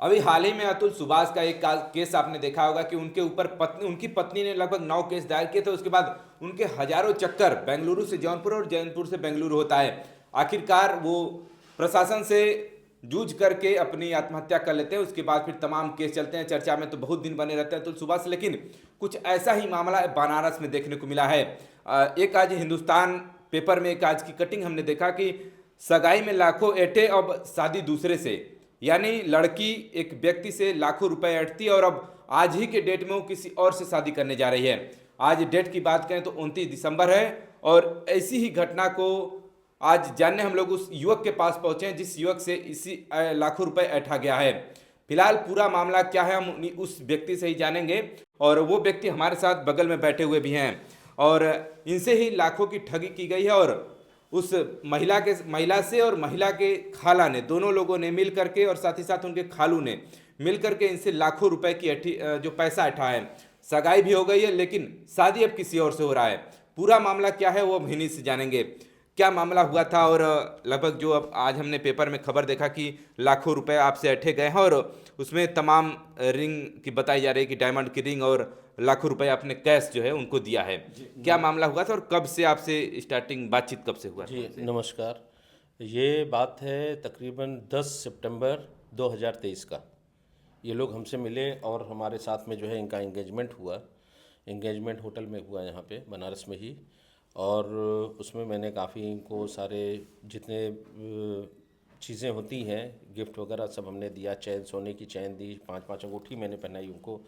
अभी हाल ही में अतुल सुभाष का एक केस आपने देखा होगा कि उनके ऊपर उनकी पत्नी ने लगभग 9 केस दायर किए थे। उसके बाद उनके हजारों चक्कर बेंगलुरु से जौनपुर और जौनपुर से बेंगलुरु होता है। आखिरकार वो प्रशासन से जूझ करके अपनी आत्महत्या कर लेते हैं। उसके बाद फिर तमाम केस चलते हैं, चर्चा में तो बहुत दिन बने रहते हैं अतुल सुभाष। लेकिन कुछ ऐसा ही मामला बनारस में देखने को मिला है। एक आज हिंदुस्तान पेपर में एक आज की कटिंग हमने देखा कि सगाई में लाखों ऐंठे, अब शादी दूसरे से। यानी लड़की एक व्यक्ति से लाखों रुपए ऐंठती है और अब आज ही के डेट में वो किसी और से शादी करने जा रही है। आज डेट की बात करें तो 29 दिसंबर है और ऐसी ही घटना को आज जानने हम लोग उस युवक के पास पहुंचे हैं जिस युवक से इसी लाखों रुपए ऐंठा गया है। फिलहाल पूरा मामला क्या है हम उस व्यक्ति से ही जानेंगे और वो व्यक्ति हमारे साथ बगल में बैठे हुए भी हैं और इनसे ही लाखों की ठगी की गई है। और उस महिला से और महिला के खाला ने, दोनों लोगों ने मिल करके और साथ ही साथ उनके खालू ने मिल करके इनसे लाखों रुपए की जो पैसा ऐंठा है। सगाई भी हो गई है लेकिन शादी अब किसी और से हो रहा है। पूरा मामला क्या है वो हम इन्हीं से जानेंगे। क्या मामला हुआ था और लगभग जो अब आज हमने पेपर में खबर देखा कि लाखों रुपए आपसे ऐंठे गए हैं और उसमें तमाम रिंग की बताई जा रही है कि डायमंड की रिंग और लाखों रुपए आपने कैश जो है उनको दिया है। क्या मामला हुआ था और कब से आपसे स्टार्टिंग बातचीत कब से हुआ था जी उनसे? नमस्कार। ये बात है तकरीबन 10 सितंबर 2023 का। ये लोग हमसे मिले और हमारे साथ में जो है इनका एंगेजमेंट हुआ। एंगेजमेंट होटल में हुआ यहाँ पे बनारस में ही। और उसमें मैंने काफ़ी इनको सारे जितने चीज़ें होती हैं गिफ्ट वगैरह सब हमने दिया। चैन, सोने की चैन दी, 5-5 अंगूठी मैंने पहनाई उनको।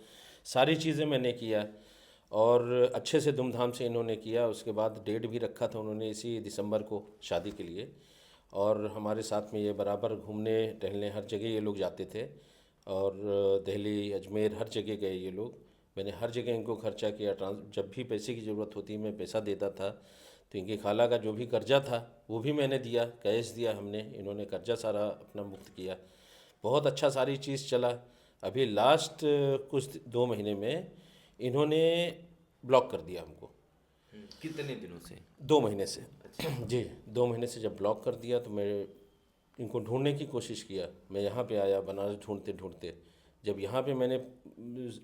सारी चीज़ें मैंने किया और अच्छे से धूमधाम से इन्होंने किया। उसके बाद डेट भी रखा था उन्होंने इसी दिसंबर को शादी के लिए। और हमारे साथ में ये बराबर घूमने टहलने हर जगह ये लोग जाते थे और दिल्ली, अजमेर हर जगह गए ये लोग। मैंने हर जगह इनको खर्चा किया। जब भी पैसे की ज़रूरत होती मैं पैसा देता था। तो इनकी खाला का जो भी कर्जा था वो भी मैंने दिया, कैश दिया हमने। इन्होंने कर्जा सारा अपना मुक्त किया। बहुत अच्छा सारी चीज़ चला। अभी लास्ट कुछ 2 महीने में इन्होंने ब्लॉक कर दिया हमको। कितने दिनों से? 2 महीने से। अच्छा। जी, 2 महीने से जब ब्लॉक कर दिया तो मैं इनको ढूंढने की कोशिश किया। मैं यहाँ पे आया बनारस ढूंढते ढूंढते। जब यहाँ पे मैंने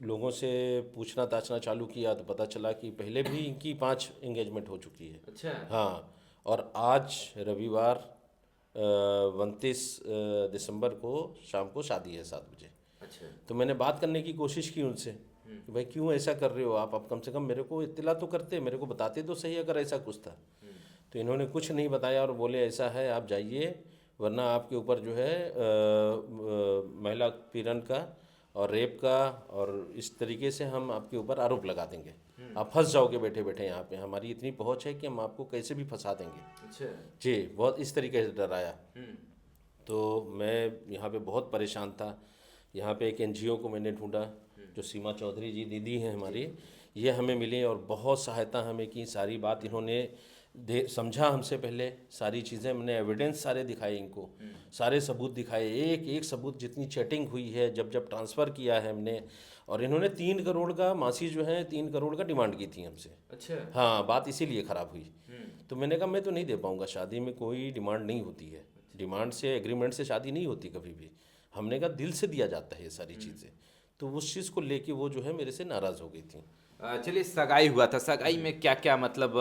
लोगों से पूछना ताछना चालू किया तो पता चला कि पहले भी इनकी 5 एंगेजमेंट हो चुकी है। अच्छा। हाँ। और आज रविवार 29 दिसंबर को शाम को शादी है 7 बजे। अच्छा। तो मैंने बात करने की कोशिश की उनसे कि भाई क्यों ऐसा कर रहे हो आप? कम से कम मेरे को इत्तला तो करते, मेरे को बताते तो सही अगर ऐसा कुछ था। तो इन्होंने कुछ नहीं बताया और बोले ऐसा है आप जाइए, वरना आपके ऊपर जो है महिला पीड़न का और रेप का और इस तरीके से हम आपके ऊपर आरोप लगा देंगे। आप फंस जाओगे बैठे बैठे यहाँ पे। हमारी इतनी पहुँच है कि हम आपको कैसे भी फंसा देंगे। अच्छा। जी, बहुत इस तरीके से डराया। तो मैं यहाँ पे बहुत परेशान था। यहाँ पे एक एनजीओ को मैंने ढूंढा, जो सीमा चौधरी जी दीदी हैं हमारी, ये हमें मिली और बहुत सहायता हमें की। सारी बात इन्होंने समझा हमसे पहले। सारी चीज़ें मैंने एविडेंस सारे दिखाए इनको, सारे सबूत दिखाए, एक एक सबूत, जितनी चैटिंग हुई है, जब जब ट्रांसफ़र किया है हमने। और इन्होंने 3 करोड़ का, मासी जो है 3 करोड़ का डिमांड की थी हमसे। अच्छा। हाँ, बात इसीलिए ख़राब हुई। तो मैंने कहा मैं तो नहीं दे पाऊँगा, शादी में कोई डिमांड नहीं होती है। डिमांड से, एग्रीमेंट से शादी नहीं होती कभी भी। हमने कहा दिल से दिया जाता है ये सारी चीज़ें। तो उस चीज़ को लेके वो जो है मेरे से नाराज़ हो गई थी। चलिए, सगाई हुआ था, सगाई में क्या क्या मतलब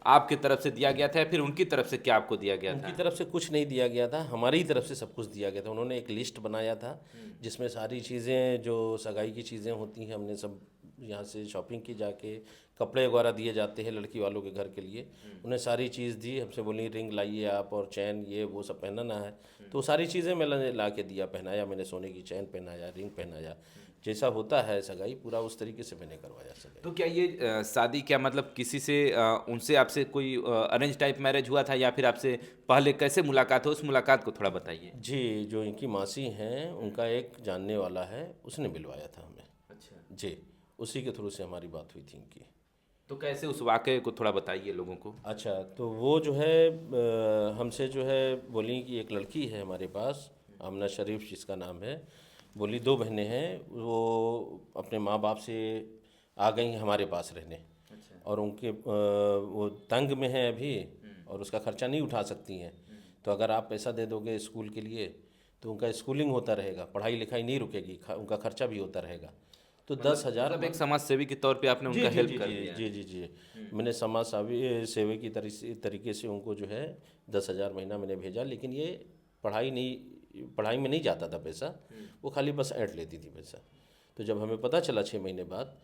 आपकी तरफ से दिया गया था या फिर उनकी तरफ से क्या आपको दिया गया उनकी था? तरफ से कुछ नहीं दिया गया था, हमारी ही तरफ से सब कुछ दिया गया था। उन्होंने एक लिस्ट बनाया था जिसमें सारी चीज़ें जो सगाई की चीज़ें होती हैं हमने सब यहाँ से शॉपिंग की जाके। कपड़े वगैरह दिए जाते हैं लड़की वालों के घर के लिए, उन्हें सारी चीज़ दी। हमसे बोली रिंग लाइए आप और चैन ये वो सब पहनाना है। तो सारी चीज़ें मैं ला के दिया, पहनाया मैंने। सोने की चैन पहनाया, रिंग पहनाया, जैसा होता है सगाई पूरा उस तरीके से मैंने करवाया सगाई। तो क्या ये शादी क्या मतलब किसी से उनसे आपसे कोई अरेंज टाइप मैरिज हुआ था या फिर आपसे पहले कैसे मुलाकात हो, उस मुलाकात को थोड़ा बताइए। जी, जो इनकी मासी हैं उनका एक जानने वाला है, उसने मिलवाया था हमें। अच्छा। जी, उसी के थ्रू से हमारी बात हुई थी इनकी। तो कैसे उस वाक़ये को थोड़ा बताइए लोगों को। अच्छा, तो वो जो है हमसे जो है बोली कि एक लड़की है हमारे पास, आमना शरीफ जिसका नाम है। बोली 2 बहनें हैं, वो अपने माँ बाप से आ गई हैं हमारे पास रहने। अच्छा। और उनके वो तंग में हैं अभी और उसका खर्चा नहीं उठा सकती हैं। तो अगर आप पैसा दे दोगे स्कूल के लिए तो उनका स्कूलिंग होता रहेगा, पढ़ाई लिखाई नहीं रुकेगी, उनका खर्चा भी होता रहेगा। तो 10,000 मतलब एक समाज सेवी के तौर पे आपने उनका हेल्प कर दिया। जी जी जी, मैंने समाज सेवा की तरीके से उनको जो है 10,000 महीना मैंने भेजा। लेकिन ये पढ़ाई में नहीं जाता था पैसा, वो खाली बस ऐंठ लेती थी पैसा। तो जब हमें पता चला 6 महीने बाद,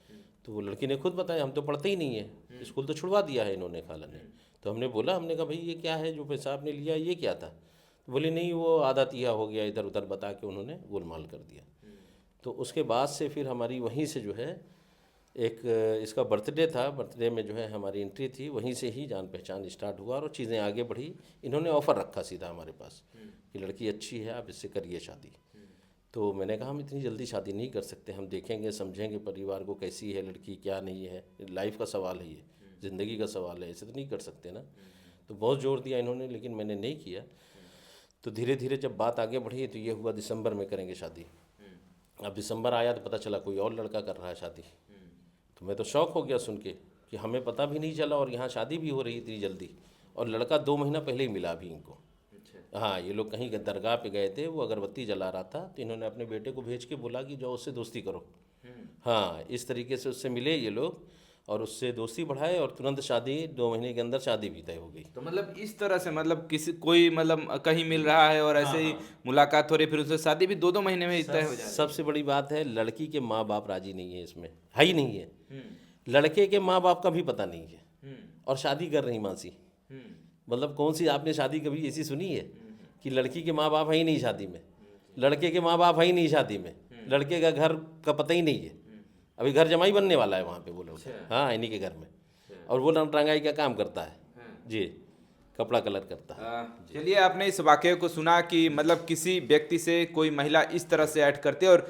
तो वो लड़की ने खुद बताया हम तो पढ़ते ही नहीं है, स्कूल तो छुड़वा दिया है इन्होंने, खाला ने। तो हमने कहा भाई ये क्या है जो पैसा आपने लिया, ये क्या था? तो बोली नहीं वो आधा तिया हो गया, इधर उधर बता के उन्होंने गोलमाल कर दिया। तो उसके बाद से फिर हमारी वहीं से जो है एक इसका बर्थडे था, बर्थडे में जो है हमारी एंट्री थी, वहीं से ही जान पहचान स्टार्ट हुआ और चीज़ें आगे बढ़ी। इन्होंने ऑफ़र रखा सीधा हमारे पास कि लड़की अच्छी है, आप इससे करिए शादी। तो मैंने कहा हम इतनी जल्दी शादी नहीं कर सकते, हम देखेंगे समझेंगे परिवार को, कैसी है लड़की क्या नहीं है, लाइफ का सवाल है, ये ज़िंदगी का सवाल है, ऐसे तो नहीं कर सकते ना। तो बहुत जोर दिया इन्होंने, लेकिन मैंने नहीं किया। तो धीरे धीरे जब बात आगे बढ़ी तो ये हुआ दिसंबर में करेंगे शादी। अब दिसंबर आया तो पता चला कोई और लड़का कर रहा है शादी। तो मैं तो शौक हो गया सुन के कि हमें पता भी नहीं चला और यहाँ शादी भी हो रही इतनी जल्दी, और लड़का 2 महीना पहले ही मिला अभी इनको। हाँ, ये लोग कहीं दरगाह पे गए थे, वो अगरबत्ती जला रहा था, तो इन्होंने अपने बेटे को भेज के बोला कि जाओ उससे दोस्ती करो। हाँ, इस तरीके से उससे मिले ये लोग और उससे दोस्ती बढ़ाए और तुरंत शादी, 2 महीने के अंदर शादी भी तय हो गई। तो मतलब इस तरह से मतलब किसी कोई मतलब कहीं मिल रहा है और ऐसे ही मुलाकात हो रही, फिर उससे शादी भी 2-2 महीने में ही तय हो जाए। सबसे बड़ी बात है लड़की के माँ बाप राजी नहीं है, इसमें है ही नहीं है। लड़के के माँ बाप का भी पता नहीं है और शादी कर रही मासी। मतलब कौन सी आपने शादी कभी ऐसी सुनी है कि लड़की के माँ बाप है ही नहीं शादी में, लड़के के माँ बाप है ही नहीं शादी में, लड़के का घर का पता ही नहीं है। अभी घर जमाई बनने वाला है वहाँ पे वो लोग। हाँ, इन्हीं के घर में, और वो रंगाई का काम करता है जी, कपड़ा कलर करता है। चलिए, आपने इस वाक़ये को सुना कि मतलब किसी व्यक्ति से कोई महिला इस तरह से ऐड करते हैं, और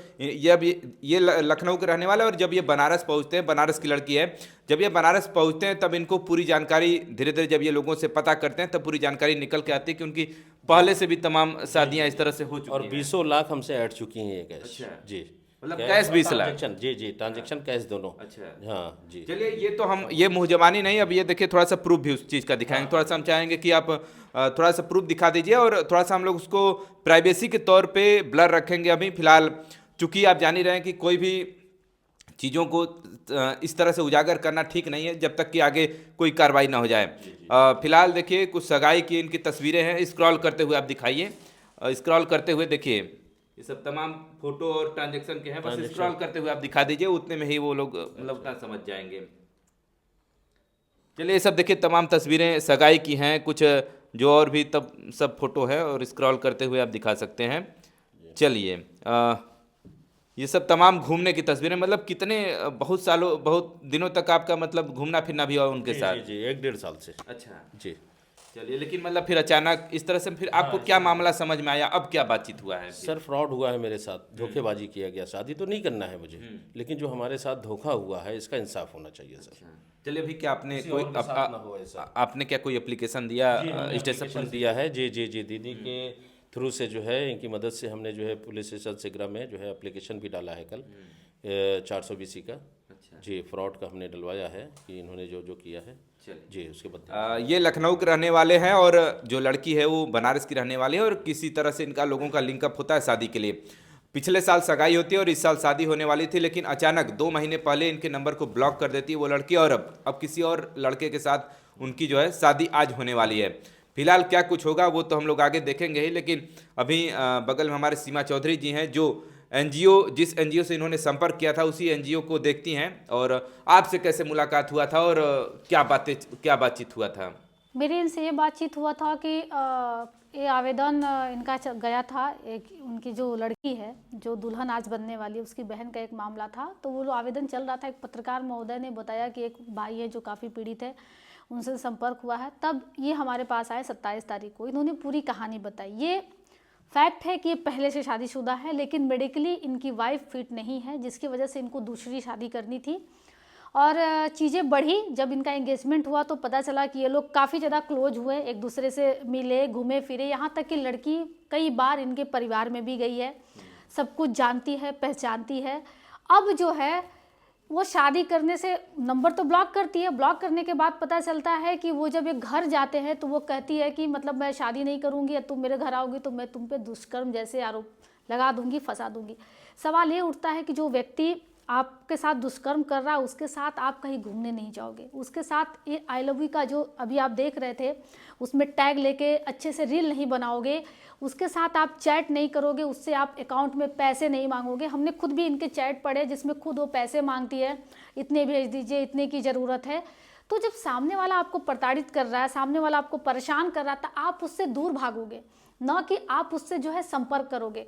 ये लखनऊ के रहने वाला है, और जब ये बनारस पहुंचते हैं, बनारस की लड़की है, जब ये बनारस पहुंचते हैं तब इनको पूरी जानकारी धीरे धीरे जब ये लोगों से पता करते हैं तब पूरी जानकारी निकल के आती है कि उनकी पहले से भी तमाम शादियां इस तरह से हो चुकी हैं। और 20 लाख हमसे ऐड चुकी हैं ये कैश। जी, मतलब कैश 20 लाख। जी जी, ट्रांजैक्शन कैश दोनों। अच्छा, हाँ जी। चलिए, ये तो हम ये मुँह जबानी नहीं, अब ये देखिए थोड़ा सा प्रूफ भी उस चीज़ का दिखाएंगे। थोड़ा सा हम चाहेंगे कि आप थोड़ा सा प्रूफ दिखा दीजिए, और थोड़ा सा हम लोग उसको प्राइवेसी के तौर पे ब्लर रखेंगे अभी फिलहाल, चूंकि आप जान ही रहे हैं कि कोई भी चीज़ों को इस तरह से उजागर करना ठीक नहीं है जब तक कि आगे कोई कार्रवाई ना हो जाए। फिलहाल देखिए कुछ सगाई की इनकी तस्वीरें हैं, स्क्रॉल करते हुए आप दिखाइए, स्क्रॉल करते हुए देखिए, ये सब तमाम फोटो और ट्रांजैक्शन के हैं, बस स्क्रॉल करते हुए आप दिखा दीजिए, उतने में ही वो लोग मतलब उतना समझ जाएंगे। चलिए, ये सब देखिए तमाम तस्वीरें सगाई की हैं, कुछ जो और भी तब सब फोटो है, और स्क्रॉल करते हुए आप दिखा सकते हैं। चलिए, ये सब तमाम घूमने की तस्वीरें, मतलब कितने बहुत सालों बहुत दिनों तक आपका मतलब घूमना फिरना भी हुआ उनके साथ? जी, 1-1.5 साल से। अच्छा जी। चलिए, लेकिन मतलब फिर अचानक इस तरह से फिर आपको क्या मामला समझ में आया, अब क्या बातचीत हुआ है? सर, फ्रॉड हुआ है मेरे साथ, धोखेबाजी किया गया। शादी तो नहीं करना है मुझे, लेकिन जो हमारे साथ धोखा हुआ है इसका इंसाफ होना चाहिए सर। चलिए, भी क्या आपने किसी कोई और के साथ ना हो ऐसा। आपने क्या कोई एप्लीकेशन दिया स्टेशन एप्लीकेशन दिया है? जी जी जी, दीदी के थ्रू से जो है, इनकी मदद से हमने जो है पुलिस स्टेशन सिगरा में जो है एप्लीकेशन भी डाला है कल 420 का। जी, फ्रॉड का हमने डलवाया है कि इन्होंने जो जो किया है जी उसके बदले। ये लखनऊ के रहने वाले हैं, और जो लड़की है वो बनारस की रहने वाली है, और किसी तरह से इनका लोगों का लिंकअप होता है शादी के लिए। पिछले साल सगाई होती है और इस साल शादी होने वाली थी, लेकिन अचानक 2 महीने पहले इनके नंबर को ब्लॉक कर देती है वो लड़की, और अब किसी और लड़के के साथ उनकी जो है शादी आज होने वाली है। फिलहाल क्या कुछ होगा वो तो हम लोग आगे देखेंगे ही, लेकिन अभी बगल में हमारे सीमा चौधरी जी हैं, जो एनजीओ जिस एनजीओ से इन्होंने संपर्क किया था उसी एनजीओ को देखती हैं। और आपसे कैसे मुलाकात हुआ था और क्या बातचीत हुआ था? मेरे इनसे ये बातचीत हुआ था कि ये आवेदन इनका गया था, एक उनकी जो लड़की है जो दुल्हन आज बनने वाली है उसकी बहन का एक मामला था, तो वो आवेदन चल रहा था। एक पत्रकार महोदय ने बताया कि एक भाई है जो काफ़ी पीड़ित है, उनसे संपर्क हुआ है, तब ये हमारे पास आए 27 तारीख को। इन्होंने पूरी कहानी बताई। ये फैक्ट है कि ये पहले से शादीशुदा है, लेकिन मेडिकली इनकी वाइफ फिट नहीं है, जिसकी वजह से इनको दूसरी शादी करनी थी। और चीज़ें बढ़ी, जब इनका एंगेजमेंट हुआ तो पता चला कि ये लोग काफ़ी ज़्यादा क्लोज हुए, एक दूसरे से मिले, घूमे फिरे, यहाँ तक कि लड़की कई बार इनके परिवार में भी गई है, सब कुछ जानती है, पहचानती है। अब जो है वो शादी करने से नंबर तो ब्लॉक करती है, ब्लॉक करने के बाद पता चलता है कि वो जब एक घर जाते हैं तो वो कहती है कि मतलब मैं शादी नहीं करूँगी या तुम मेरे घर आओगी तो मैं तुम पे दुष्कर्म जैसे आरोप लगा दूंगी, फंसा दूंगी। सवाल ये उठता है कि जो व्यक्ति आपके साथ दुष्कर्म कर रहा है उसके साथ आप कहीं घूमने नहीं जाओगे, उसके साथ ये आई लव यू का जो अभी आप देख रहे थे उसमें टैग लेके अच्छे से रील नहीं बनाओगे, उसके साथ आप चैट नहीं करोगे, उससे आप अकाउंट में पैसे नहीं मांगोगे। हमने खुद भी इनके चैट पढ़े जिसमें खुद वो पैसे मांगती है, इतने भेज दीजिए, इतने की ज़रूरत है। तो जब सामने वाला आपको प्रताड़ित कर रहा है, सामने वाला आपको परेशान कर रहा था, आप उससे दूर भागोगे, ना कि आप उससे जो है संपर्क करोगे।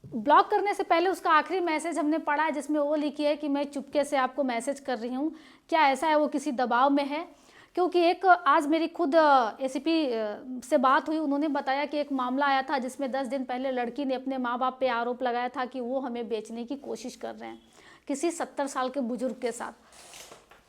ब्लॉक करने से पहले उसका आखिरी मैसेज हमने पढ़ा है जिसमें वो लिखी है कि मैं चुपके से आपको मैसेज कर रही हूँ। क्या ऐसा है वो किसी दबाव में है? क्योंकि एक आज मेरी खुद एसीपी से बात हुई, उन्होंने बताया कि एक मामला आया था जिसमें 10 दिन पहले लड़की ने अपने माँ बाप पे आरोप लगाया था कि वो हमें बेचने की कोशिश कर रहे हैं किसी 70 साल के बुजुर्ग के साथ।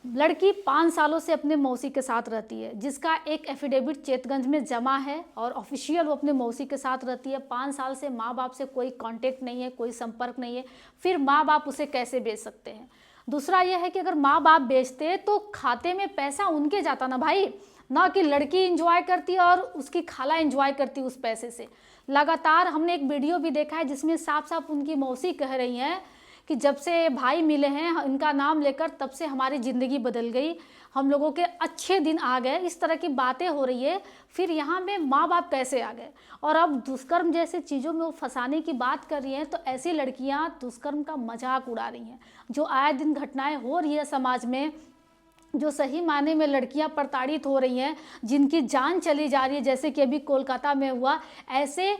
लड़की 5 सालों से अपने मौसी के साथ रहती है जिसका एक एफिडेविट चेतगंज में जमा है और ऑफिशियल वो अपने मौसी के साथ रहती है। 5 साल से माँ बाप से कोई कांटेक्ट नहीं है, कोई संपर्क नहीं है, फिर माँ बाप उसे कैसे बेच सकते हैं? दूसरा यह है कि अगर माँ बाप बेचते तो खाते में पैसा उनके जाता ना भाई, ना कि लड़की एंजॉय करती और उसकी खाला एंजॉय करती उस पैसे से। लगातार हमने एक वीडियो भी देखा है जिसमें साफ साफ उनकी मौसी कह रही हैं कि जब से भाई मिले हैं इनका नाम लेकर तब से हमारी ज़िंदगी बदल गई, हम लोगों के अच्छे दिन आ गए, इस तरह की बातें हो रही है। फिर यहाँ में माँ बाप कैसे आ गए? और अब दुष्कर्म जैसे चीज़ों में वो फंसाने की बात कर रही हैं, तो ऐसी लड़कियाँ दुष्कर्म का मजाक उड़ा रही हैं। जो आए दिन घटनाएं हो रही है समाज में, जो सही मायने में लड़कियां प्रताड़ित हो रही हैं, जिनकी जान चली जा रही है, जैसे कि अभी कोलकाता में हुआ, ऐसे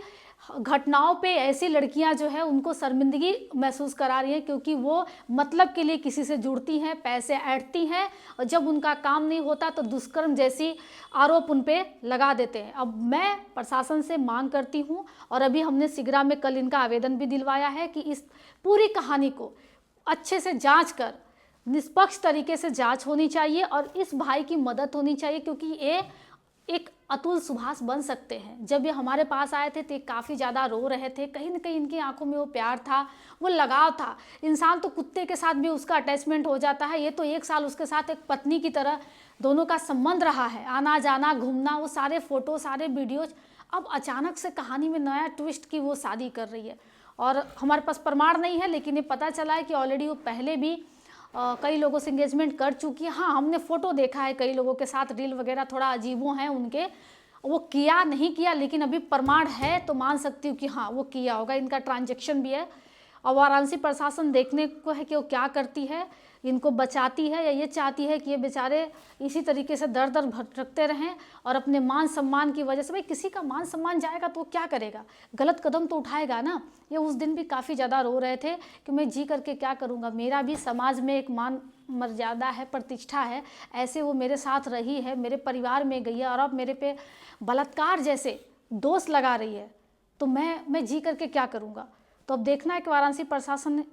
घटनाओं पे ऐसी लड़कियां जो है उनको शर्मिंदगी महसूस करा रही हैं क्योंकि वो मतलब के लिए किसी से जुड़ती हैं, पैसे ऐंठती हैं और जब उनका काम नहीं होता तो दुष्कर्म जैसी आरोप उन पे लगा देते हैं। अब मैं प्रशासन से मांग करती हूं और अभी हमने सिगरा में कल इनका आवेदन भी दिलवाया है कि इस पूरी कहानी को अच्छे से जाँच कर निष्पक्ष तरीके से जांच होनी चाहिए और इस भाई की मदद होनी चाहिए क्योंकि ये एक अतुल सुभाष बन सकते हैं। जब ये हमारे पास आए थे तो काफ़ी ज़्यादा रो रहे थे, कहीं ना कहीं इनकी आंखों में वो प्यार था, वो लगाव था। इंसान तो कुत्ते के साथ भी उसका अटैचमेंट हो जाता है, ये तो 1 साल उसके साथ एक पत्नी की तरह दोनों का संबंध रहा है, आना जाना घूमना, वो सारे फोटो सारे वीडियोज। अब अचानक से कहानी में नया ट्विस्ट की वो शादी कर रही है और हमारे पास प्रमाण नहीं है, लेकिन ये पता चला है कि ऑलरेडी वो पहले भी कई लोगों से इंगेजमेंट कर चुकी है। हाँ, हमने फ़ोटो देखा है कई लोगों के साथ, रील वगैरह थोड़ा अजीबो हैं उनके, वो किया नहीं किया, लेकिन अभी प्रमाण है तो मान सकती हूँ कि हाँ वो किया होगा, इनका ट्रांजैक्शन भी है। और वाराणसी प्रशासन देखने को है कि वो क्या करती है, इनको बचाती है या ये चाहती है कि ये बेचारे इसी तरीके से दर दर भटकते रहें और अपने मान सम्मान की वजह से, भाई किसी का मान सम्मान जाएगा तो क्या करेगा, गलत कदम तो उठाएगा ना। ये उस दिन भी काफ़ी ज़्यादा रो रहे थे कि मैं जी करके क्या करूँगा, मेरा भी समाज में एक मान मर्यादा है, प्रतिष्ठा है, ऐसे वो मेरे साथ रही है, मेरे परिवार में गई है और अब मेरे पे बलात्कार जैसे दोष लगा रही है, तो मैं जी करके क्या करूँगा। तो अब देखना है कि वाराणसी प्रशासन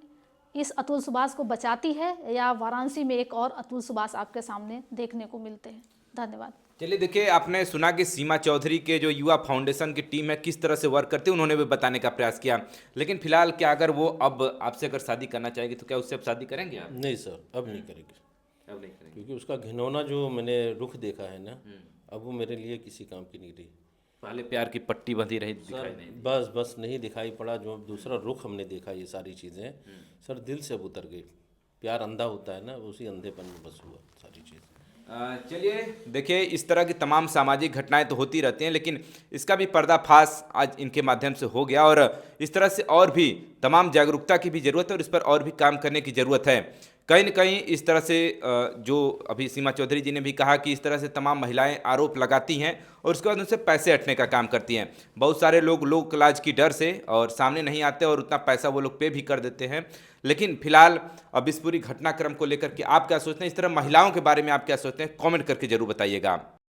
इस अतुल सुभाष को बचाती है या वाराणसी में एक और अतुल सुभाष आपके सामने देखने को मिलते हैं। धन्यवाद। चलिए देखिए, आपने सुना कि सीमा चौधरी के जो युवा फाउंडेशन की टीम है किस तरह से वर्क करती है, उन्होंने भी बताने का प्रयास किया। लेकिन फिलहाल क्या अगर वो अब आपसे अगर शादी करना चाहेगी तो क्या उससे अब शादी करेंगे आप? नहीं सर, अब नहीं करेंगे, अब नहीं करेंगे क्योंकि उसका घिनौना जो मैंने रुख देखा है ना, अब वो मेरे लिए किसी काम की नहीं रही। पहले प्यार की पट्टी बंधी रही, दिखाई नहीं। बस नहीं दिखाई पड़ा, जो दूसरा रुख हमने देखा, ये सारी चीज़ें सर दिल से अब उतर गई। प्यार अंधा होता है ना, उसी अंधेपन में बस हुआ सारी चीज़। चलिए देखिए, इस तरह की तमाम सामाजिक घटनाएं तो होती रहती हैं, लेकिन इसका भी पर्दाफाश आज इनके माध्यम से हो गया और इस तरह से और भी तमाम जागरूकता की भी ज़रूरत है और इस पर और भी काम करने की ज़रूरत है। कहीं न कहीं इस तरह से जो अभी सीमा चौधरी जी ने भी कहा कि इस तरह से तमाम महिलाएं आरोप लगाती हैं और उसके बाद उनसे पैसे हटने का काम करती हैं। बहुत सारे लोग लोक लाज की डर से और सामने नहीं आते और उतना पैसा वो लोग पे भी कर देते हैं। लेकिन फिलहाल अब इस पूरी घटनाक्रम को लेकर के आप क्या सोचते हैं, इस तरह महिलाओं के बारे में आप क्या सोचते हैं, कमेंट करके जरूर बताइएगा।